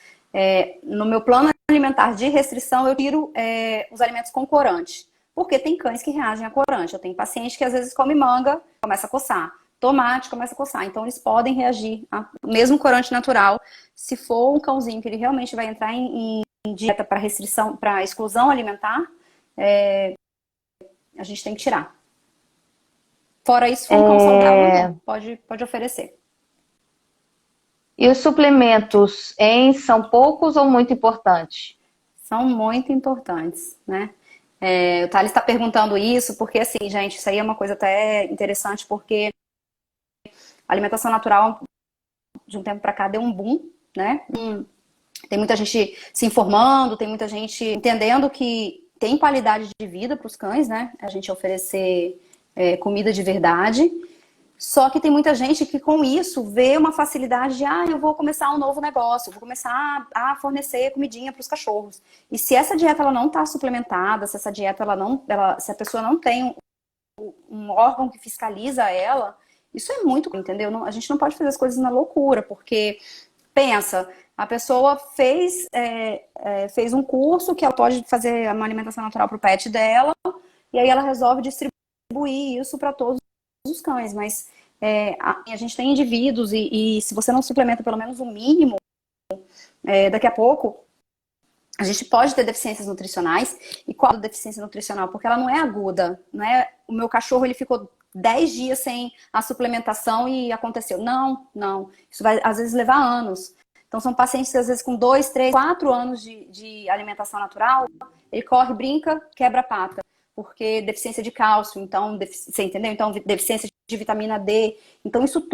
no meu plano alimentar de restrição, eu tiro os alimentos com corante. Porque tem cães que reagem a corante. Eu tenho paciente que às vezes come manga, começa a coçar. Tomate, começa a coçar. Então, eles podem reagir ao mesmo corante natural. Se for um cãozinho que ele realmente vai entrar em dieta para restrição, para exclusão alimentar, a gente tem que tirar. Fora isso, se for um cão saudável, não. Pode oferecer. E os suplementos, são poucos ou muito importantes? São muito importantes, né? O Thales está perguntando isso porque, assim, gente, isso aí é uma coisa até interessante porque a alimentação natural, de um tempo para cá, deu um boom, né? Tem muita gente se informando, tem muita gente entendendo que tem qualidade de vida para os cães, né? A gente oferecer comida de verdade. Só que tem muita gente que com isso vê uma facilidade de eu vou começar um novo negócio, vou começar a fornecer comidinha para os cachorros. E se essa dieta ela não está suplementada, se essa dieta se a pessoa não tem um órgão que fiscaliza ela, isso é muito, entendeu? A gente não pode fazer as coisas na loucura, porque pensa, a pessoa fez um curso que ela pode fazer uma alimentação natural para o pet dela, e aí ela resolve distribuir isso para todos os cães, mas a gente tem indivíduos e se você não suplementa pelo menos o mínimo, daqui a pouco a gente pode ter deficiências nutricionais. E qual é a deficiência nutricional? Porque ela não é aguda, não é o meu cachorro ele ficou 10 dias sem a suplementação e aconteceu. Não. Isso vai às vezes levar anos. Então são pacientes que às vezes com 2, 3, 4 anos de alimentação natural, ele corre, brinca, quebra a pata. porque deficiência de cálcio, então, você entendeu? Então, deficiência de vitamina D. Então, isso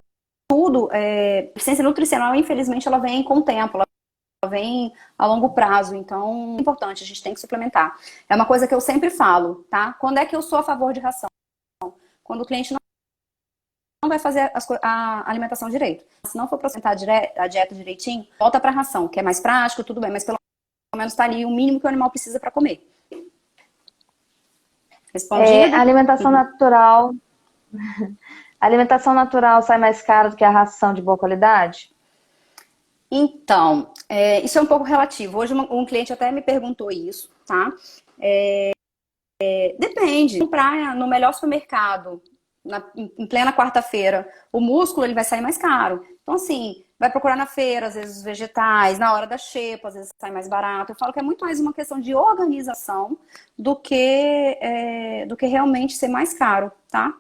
tudo, deficiência nutricional, infelizmente, ela vem com o tempo, ela vem a longo prazo. Então, é importante, a gente tem que suplementar. É uma coisa que eu sempre falo, tá? Quando é que eu sou a favor de ração? Quando o cliente não vai fazer a alimentação direito. Se não for para sustentar a dieta direitinho, volta para a ração, que é mais prático, tudo bem, mas pelo menos tá ali o mínimo que o animal precisa para comer. Respondido? A alimentação natural. A alimentação natural sai mais cara do que a ração de boa qualidade? Então, isso é um pouco relativo. Hoje um cliente até me perguntou isso, tá? Depende. Comprar no melhor supermercado, em plena quarta-feira, o músculo ele vai sair mais caro. Então, assim, vai procurar na feira, às vezes os vegetais, na hora da xepa, às vezes sai mais barato. Eu falo que é muito mais uma questão de organização do que realmente ser mais caro, tá?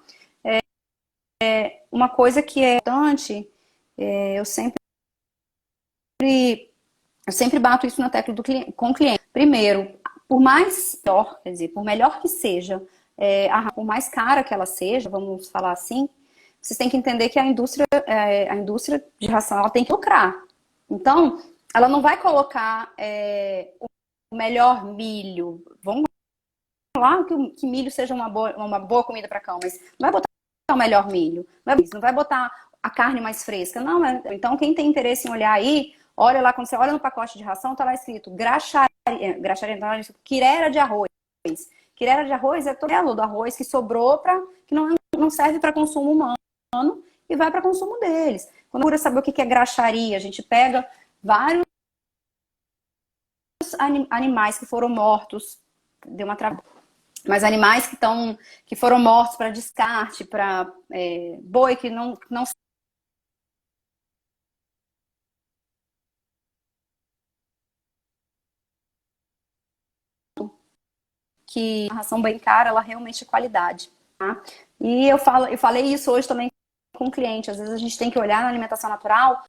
Uma coisa que é importante, eu sempre bato isso na tecla com o cliente. Primeiro, por mais melhor, quer dizer, por melhor que seja, por mais cara que ela seja, vamos falar assim, vocês têm que entender que a indústria de ração ela tem que lucrar. Então, ela não vai colocar o melhor milho. Vamos lá que milho seja uma boa comida para cão, mas não vai botar o melhor milho, não vai botar a carne mais fresca. Não, então quem tem interesse em olhar aí, olha lá, quando você olha no pacote de ração, tá lá escrito graxaria, tá lá escrito quirera de arroz. Quirera de arroz é todo o do arroz que sobrou que não serve para consumo humano e vai para consumo deles. Quando procura saber o que é graxaria, a gente pega vários animais que foram mortos, deu uma travada. Mas animais que foram mortos para descarte, para boi que não que a ração bem cara, ela realmente é qualidade, tá? E eu falei isso hoje também com o cliente. Às vezes a gente tem que olhar na alimentação natural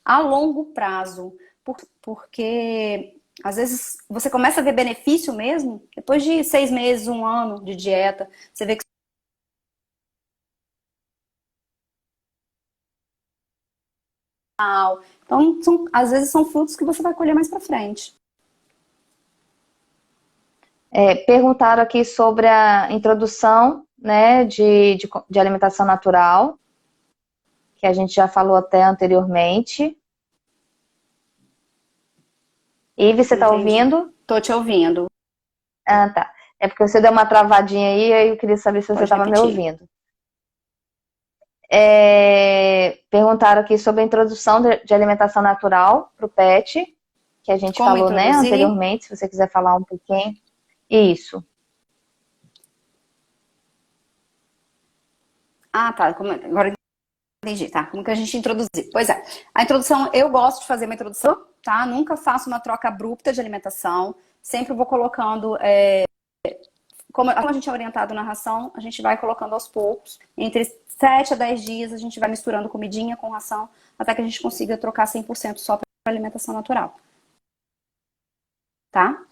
a longo prazo, porque às vezes você começa a ver benefício mesmo depois de 6 meses, 1 ano de dieta. Você vê que então, às vezes são frutos que você vai colher mais pra frente. Perguntaram aqui sobre a introdução, né, de alimentação natural, que a gente já falou até anteriormente. Ive, você tá Entendi. ouvindo? Tô te ouvindo. Ah, tá. É porque você deu uma travadinha aí eu queria saber se você Pode estava me repetir. ouvindo. Perguntaram aqui sobre a introdução de alimentação natural para o pet, que a gente Como falou, né, introduzir? anteriormente, se você quiser falar um pouquinho. Isso. Ah, tá. Agora entendi, tá? Como que a gente introduzir? Pois é. A introdução, eu gosto de fazer uma introdução, tá? Nunca faço uma troca abrupta de alimentação. Sempre vou colocando. Como a gente é orientado na ração, a gente vai colocando aos poucos. Entre 7 a 10 dias, a gente vai misturando comidinha com ração, até que a gente consiga trocar 100% só para alimentação natural. Tá?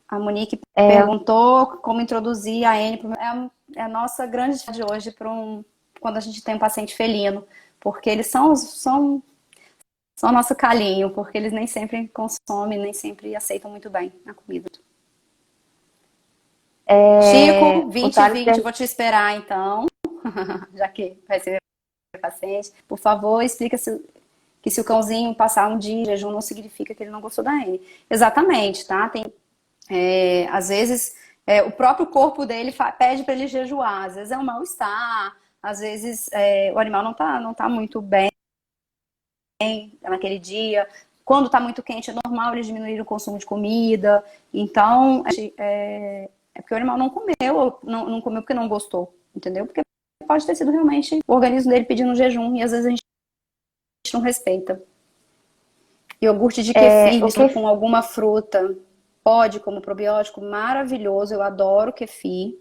A Monique perguntou como introduzir a N. É a nossa grande dificuldade hoje quando a gente tem um paciente felino, porque eles são nosso calinho, porque eles nem sempre consomem, nem sempre aceitam muito bem a comida. Chico, 2020, vou te esperar então, já que vai ser paciente. Por favor, explica que se o cãozinho passar um dia de jejum não significa que ele não gostou da N. Exatamente, tá? Às vezes o próprio corpo dele pede para ele jejuar, às vezes é um mal-estar, às vezes o animal não tá muito bem naquele dia. Quando tá muito quente, é normal eles diminuírem o consumo de comida. Então, é porque o animal não comeu, não comeu porque não gostou, entendeu? Porque pode ter sido realmente o organismo dele pedindo um jejum e às vezes a gente não respeita. Iogurte de kefir misturado com alguma fruta, pode como probiótico, maravilhoso, eu adoro kefir.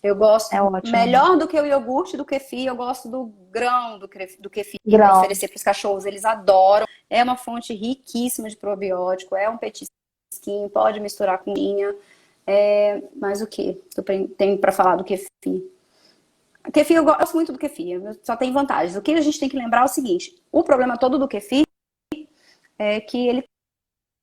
Eu gosto, melhor do que o iogurte do kefir, eu gosto do grão do kefir para oferecer para os cachorros, eles adoram. É uma fonte riquíssima de probiótico, é um petisquinho, pode misturar com linha. Mas o que eu tenho para falar do kefir? Kefir, eu gosto muito do kefir, só tem vantagens. O que a gente tem que lembrar é o seguinte: o problema todo do kefir é que ele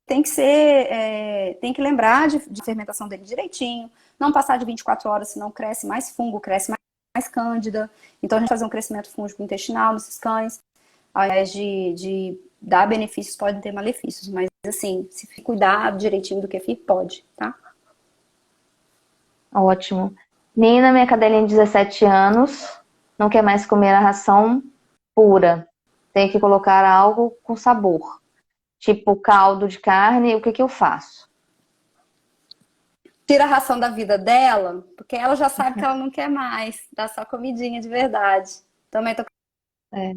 tem que ser, tem que lembrar de fermentação dele direitinho, não passar de 24 horas, senão cresce mais fungo, cresce mais cândida. Então a gente fazer um crescimento fúngico intestinal nesses cães, ao invés de dar benefícios, podem ter malefícios. Mas assim, se cuidar direitinho do kefir, pode, tá? Ótimo. Nina, minha cadelinha de 17 anos, não quer mais comer a ração pura. Tem que colocar algo com sabor. Tipo caldo de carne, o que que eu faço? Tira a ração da vida dela, porque ela já sabe que ela não quer mais, dá só comidinha de verdade. Também tô. É.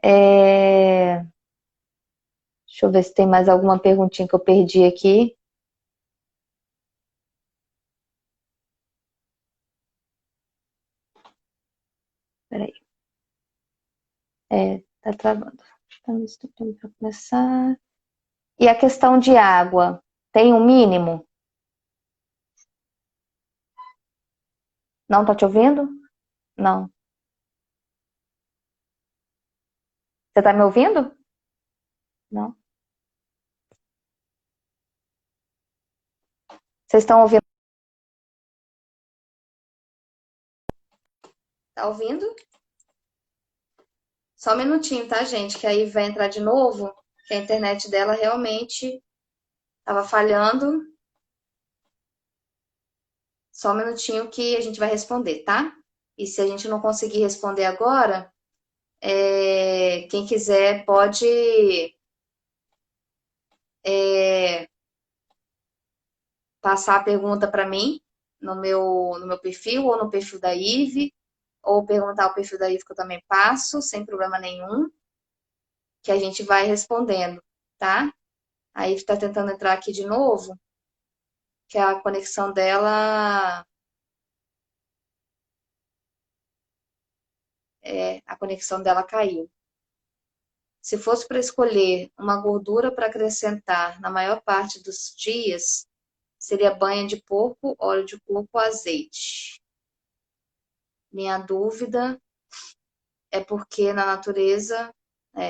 É, deixa eu ver se tem mais alguma perguntinha que eu perdi aqui. Peraí. Tá travando. Estamos tentando para começar. E a questão de água, tem um mínimo? Não tá te ouvindo? Não. Você tá me ouvindo? Não. Vocês estão ouvindo? Tá ouvindo? Só um minutinho, tá, gente? Que aí vai entrar de novo, que a internet dela realmente estava falhando. Só um minutinho que a gente vai responder, tá? E se a gente não conseguir responder agora, quem quiser pode passar a pergunta para mim no meu perfil ou no perfil da Ive, ou perguntar o perfil da Ive que eu também passo, sem problema nenhum, que a gente vai respondendo, tá? A Ive está tentando entrar aqui de novo, que a conexão dela caiu. Se fosse para escolher uma gordura para acrescentar na maior parte dos dias, seria banha de porco, óleo de coco ou azeite. Minha dúvida é porque na natureza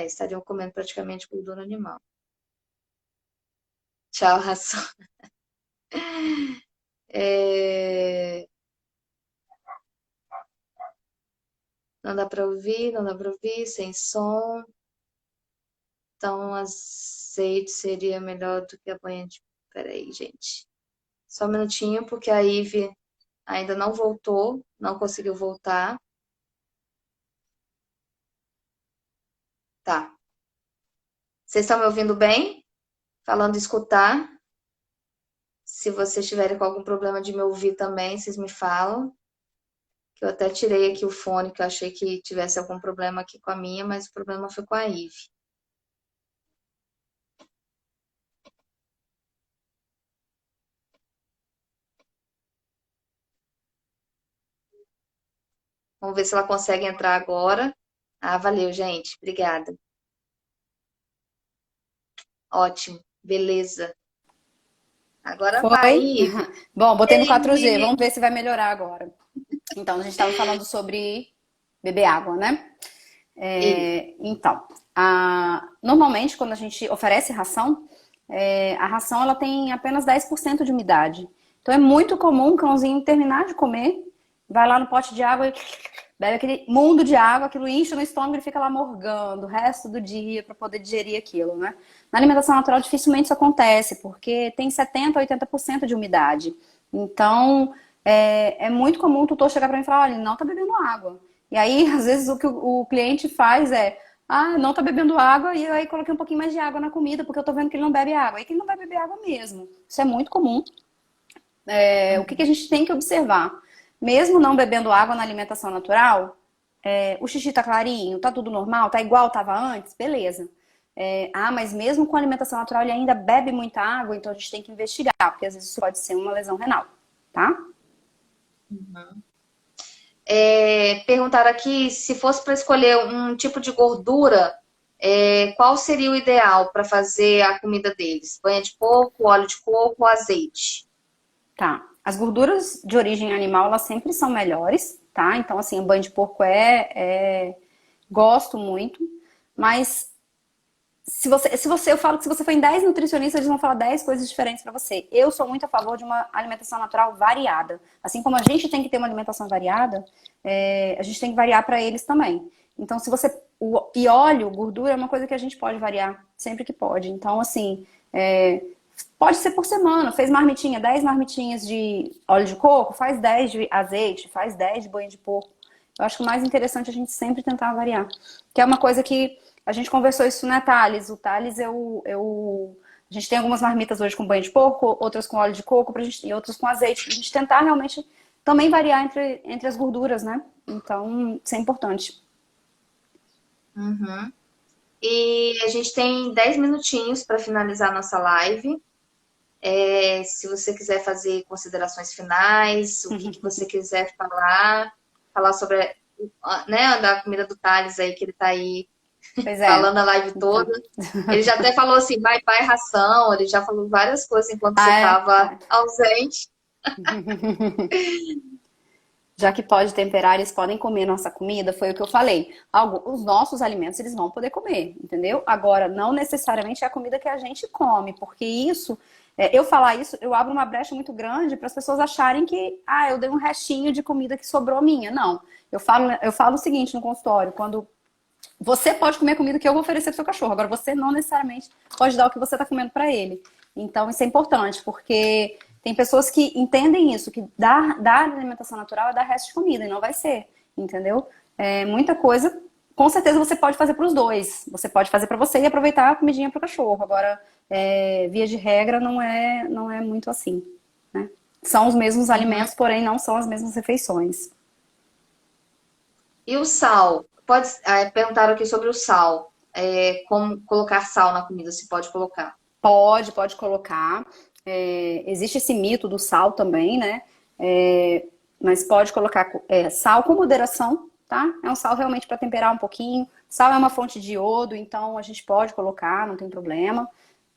estariam comendo praticamente gordura animal. Tchau, ração. Não dá para ouvir, não dá para ouvir, sem som. Então, azeite seria melhor do que a banha de. Peraí, gente. Só um minutinho, porque a Ive ainda não voltou, não conseguiu voltar. Tá. Vocês estão me ouvindo bem? Falando escutar. Se vocês tiverem com algum problema de me ouvir também, vocês me falam. Que eu até tirei aqui o fone, que eu achei que tivesse algum problema aqui com a minha, mas o problema foi com a Ive. Vamos ver se ela consegue entrar agora. Ah, valeu, gente. Obrigada. Ótimo. Beleza. Agora vai, Foi? Ive. Bom, botei no 4G, Ei, vamos ver se vai melhorar agora. Então, a gente estava falando sobre beber água, né? ei. Então, normalmente quando a gente oferece ração, a ração ela tem apenas 10% de umidade. Então é muito comum o cãozinho terminar de comer, vai lá no pote de água e bebe aquele mundo de água, aquilo enche no estômago e fica lá morgando o resto do dia para poder digerir aquilo, né? Na alimentação natural dificilmente isso acontece, porque tem 70, 80% de umidade. Então é muito comum o tutor chegar para mim e falar, olha, ele não tá bebendo água. E aí, às vezes, o que o cliente faz não tá bebendo água, e aí coloquei um pouquinho mais de água na comida, porque eu tô vendo que ele não bebe água. E que ele não vai beber água mesmo. Isso é muito comum. O que a gente tem que observar? Mesmo não bebendo água na alimentação natural, o xixi tá clarinho, tá tudo normal, tá igual tava antes, beleza. Mas mesmo com alimentação natural ele ainda bebe muita água, então a gente tem que investigar, porque às vezes isso pode ser uma lesão renal, tá? Perguntaram aqui se fosse para escolher um tipo de gordura, qual seria o ideal para fazer a comida deles? Banha de porco, óleo de coco ou azeite? Tá. As gorduras de origem animal, elas sempre são melhores, tá? Então, assim, o banho de porco gosto muito, mas eu falo que se você for em 10 nutricionistas, eles vão falar 10 coisas diferentes pra você. Eu sou muito a favor de uma alimentação natural variada. Assim como a gente tem que ter uma alimentação variada, a gente tem que variar pra eles também. Então, e óleo, gordura, é uma coisa que a gente pode variar sempre que pode. Então, assim, pode ser por semana. Fez marmitinha, 10 marmitinhas de óleo de coco, faz 10 de azeite, faz 10 de banho de porco. Eu acho que o mais interessante é a gente sempre tentar variar. Que é uma coisa que a gente conversou isso, né, Thales? O Thales, a gente tem algumas marmitas hoje com banho de porco, outras com óleo de coco e outras com azeite. Pra gente tentar realmente também variar entre as gorduras, né? Então, isso é importante. Uhum. E a gente tem 10 minutinhos para finalizar a nossa live. Se você quiser fazer considerações finais, o que que você quiser falar sobre, né, da comida do Thales aí, que ele tá aí Pois é. falando a live Então. toda. Ele já até falou assim, bye bye ração, ele já falou várias coisas enquanto você Ah, é? estava Ah. ausente. Já que pode temperar, eles podem comer nossa comida, foi o que eu falei. Os nossos alimentos eles vão poder comer, entendeu? Agora, não necessariamente é a comida que a gente come, porque eu falar isso, eu abro uma brecha muito grande para as pessoas acharem que, eu dei um restinho de comida que sobrou minha. Não. Eu falo o seguinte no consultório, quando você pode comer a comida que eu vou oferecer pro seu cachorro, agora você não necessariamente pode dar o que você está comendo para ele. Então, isso é importante, porque tem pessoas que entendem isso, que dar alimentação natural é dar resto de comida, e não vai ser, entendeu? Muita coisa, com certeza você pode fazer para os dois. Você pode fazer para você e aproveitar a comidinha para o cachorro. Agora, via de regra, não é muito assim, né? São os mesmos Uhum. alimentos, porém não são as mesmas refeições. E o sal? Perguntaram aqui sobre o sal. Como colocar sal na comida, se pode colocar. Pode colocar. Existe esse mito do sal também, né? Mas pode colocar sal com moderação, tá? É um sal realmente para temperar um pouquinho. Sal é uma fonte de iodo, então a gente pode colocar, não tem problema.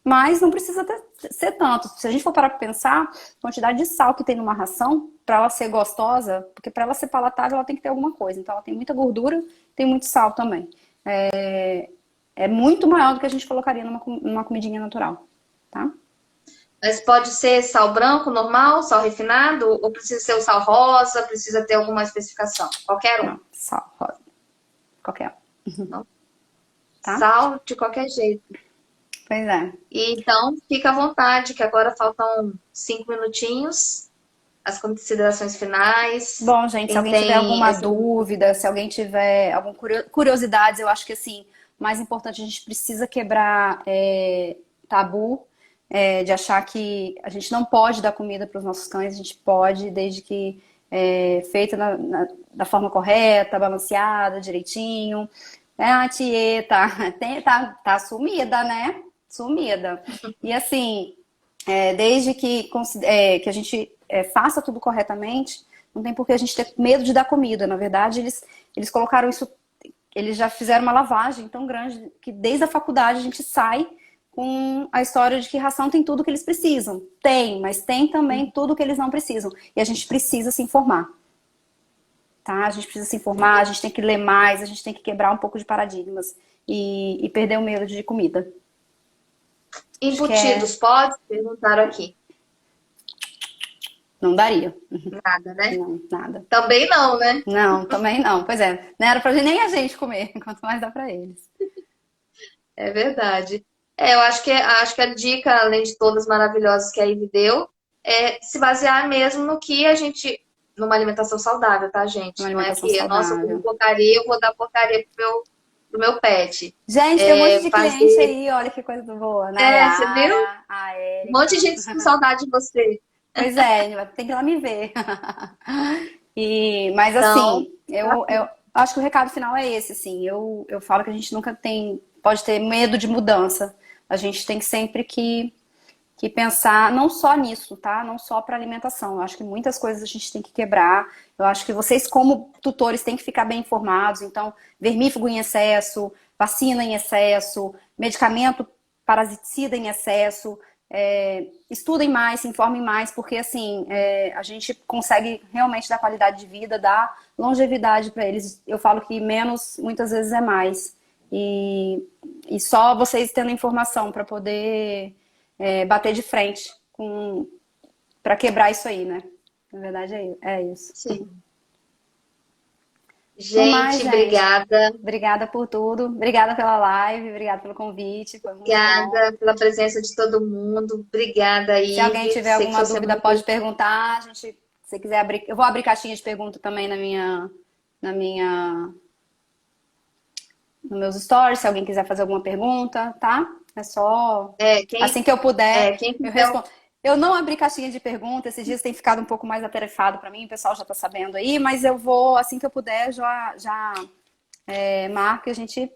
Mas não precisa ser tanto. Se a gente for parar para pensar, a quantidade de sal que tem numa ração, para ela ser gostosa, porque para ela ser palatável, ela tem que ter alguma coisa. Então ela tem muita gordura, tem muito sal também. É muito maior do que a gente colocaria numa comidinha natural, tá? Mas pode ser sal branco, normal, sal refinado, ou precisa ser o sal rosa, precisa ter alguma especificação? Qualquer um. Não, sal, rosa, qualquer um, Não? tá? Sal de qualquer jeito. Pois é. E então, fica à vontade, que agora faltam 5 minutinhos, as considerações finais. Bom, gente, se Quem alguém tiver tem alguma essa. dúvida, se alguém tiver alguma curiosidades, eu acho que assim, o mais importante, a gente precisa quebrar tabu de achar que a gente não pode dar comida para os nossos cães, a gente pode, desde que feita da forma correta, balanceada, direitinho. A Tieta tá sumida, né? Sumida. E assim, desde que a gente faça tudo corretamente, não tem por que a gente ter medo de dar comida. Na verdade, eles colocaram isso, eles já fizeram uma lavagem tão grande que desde a faculdade a gente sai com a história de que ração tem tudo que eles precisam. Tem, mas tem também tudo que eles não precisam. E a gente precisa se informar. Tá? A gente precisa se informar, a gente tem que ler mais, a gente tem que quebrar um pouco de paradigmas e perder o medo de comida. Acho que Embutidos, pode? Perguntaram aqui. não daria. Nada, né? Não, nada. Também não, né? Não, também não. Pois é, não era pra nem a gente comer, quanto mais dá pra eles. É verdade. Eu acho que a dica, além de todas maravilhosas que a Ivy deu, é se basear mesmo no que a gente. Numa alimentação saudável, tá, Uma gente? Não é alimentação que, nossa, eu como saudável. porcaria, eu vou dar porcaria pro meu pet. Gente, tem um monte de cliente Fazer. aí, olha que coisa boa. Você viu? Nayara, a Um monte de Érica. gente com saudade de você. Pois é, tem que ir lá me ver. Mas Então, assim, eu acho que o recado final é esse, assim. Eu falo que a gente nunca pode ter medo de mudança. A gente tem sempre que que pensar não só nisso, tá? Não só para alimentação. Eu acho que muitas coisas a gente tem que quebrar. Eu acho que vocês, como tutores, têm que ficar bem informados. Então, vermífugo em excesso, vacina em excesso, medicamento parasiticida em excesso. Estudem mais, se informem mais, porque assim a gente consegue realmente dar qualidade de vida, dar longevidade para eles. Eu falo que menos muitas vezes é mais. E só vocês tendo informação para poder bater de frente para quebrar isso aí, né? Na verdade é isso. Sim. No mais, Gente, gente, obrigada. obrigada por tudo, obrigada pela live, obrigada pelo convite, foi muito bom. Obrigada pela presença de todo mundo. Obrigada, Se alguém Ive. tiver Sei que alguma sua dúvida, semana pode perguntar. Se você quiser abrir, eu vou abrir caixinha de pergunta também na minha, nos meus stories, se alguém quiser fazer alguma pergunta, tá? É só assim que eu puder, quem eu quiser. respondo. Eu não abri caixinha de pergunta, esses dias tem ficado um pouco mais atarefado para mim, o pessoal já tá sabendo aí, mas eu vou, assim que eu puder, já marco e a gente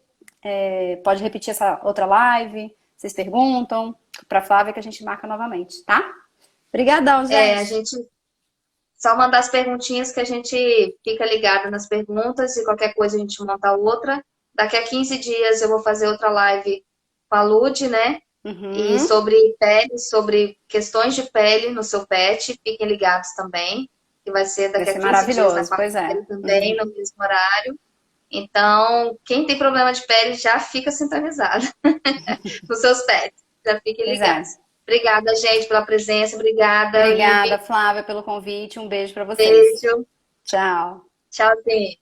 pode repetir essa outra live. Vocês perguntam para Flávia que a gente marca novamente, tá? Obrigadão, A gente. gente só mandar as perguntinhas que a gente fica ligado nas perguntas e qualquer coisa a gente monta outra. Daqui a 15 dias eu vou fazer outra live com a Lud, né? E Uhum. sobre pele, sobre questões de pele no seu pet. Fiquem ligados também, que vai ser Vai daqui a ser 15 dias na maravilhoso, pois é. quarta-feira também, no mesmo horário. Então, quem tem problema de pele já fica sintonizado nos seus pets. Já fiquem Pois ligados. é. Obrigada, gente, pela presença. Obrigada, Obrigada, Ive. Flávia, pelo convite. Um beijo para vocês. Beijo. Tchau. Tchauzinho.